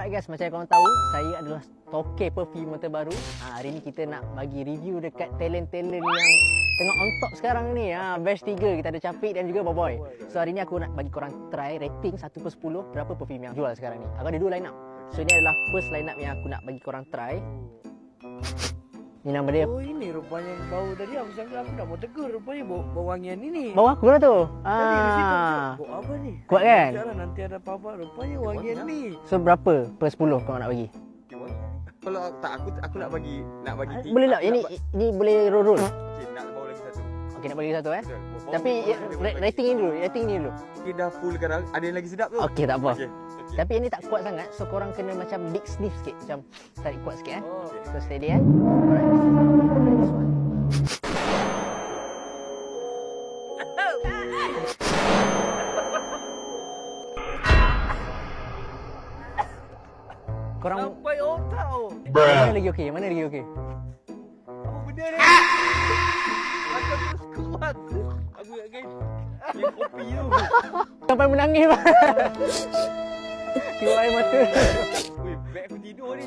Alright guys, macam korang tahu, saya adalah toke perfume terbaru. Hari ni kita nak bagi review dekat talent-talent yang tengah on top sekarang ni. Batch 3, kita ada Capik dan juga Boboy. So hari ni aku nak bagi korang try rating 1/10 berapa perfume yang jual sekarang ni. Aku ada 2 line up. So ini adalah first line up yang aku nak bagi korang try. Ni nama dia. Oh ini rupanya bau tadi aku sangka aku nak mau tegur, rupanya bau wangian ini. Bau aku lah tu. Tadi di situ bau apa ni? Kuat kan? Jangan nanti ada apa-apa, rupanya wangian ni. So berapa per 10 korang nak bagi? Kalau tak aku nak bagi Boleh tak? Ini boleh roll. Okey, nak bawa lagi satu. Okey, nak bagi satu Betul. Tapi rating ni dulu. Okey, dah full sekarang. Ada yang lagi sedap tu. Okey, tak apa. Okey. Tapi ini tak kuat sangat, so korang kena macam big sniff sikit, macam tarik kuat sikit Oh. So steady Alright. This one. Korang Sampai otak oh. mana lagi okey? Mana lagi okey? Apa benda ni? Macam terus kuat. Aku nak guys. Yang kopi tu. Sampai menangis. Keluar air mata. Weh, beg aku tidur ni.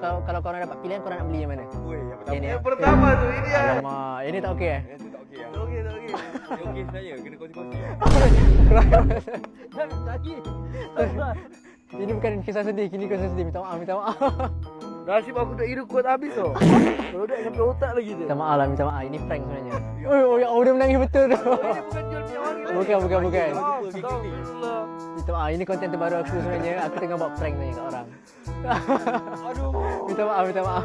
Kalau korang dapat pilihan, korang nak beli yang mana? Weh, yang pertama. Yang ni. Yang pertama tu ini ya. Alamak, ini tak okey eh? Yang tu tak okey ah. Tak okey, tak okey. Yang okey sebenarnya kena kongsi-kongsi. Keluar air mata. Jangan lagi. Ini bukan kisah sedih, kini kisah sedih. Minta maaf. Nasib aku dah hidup kuat habis oh. Kalau dah sampai otak lagi tu. Minta maaf lah, minta maaf. Ini prank sebenarnya. Oh, dia menangis betul tu. Ini bukan jual minyak wangi lagi. Bukan. Astagfirullah. Minta maaf, ini konten terbaru aku sebenarnya. Aku tengah buat prank sebenarnya kat orang. Aduh. Minta maaf.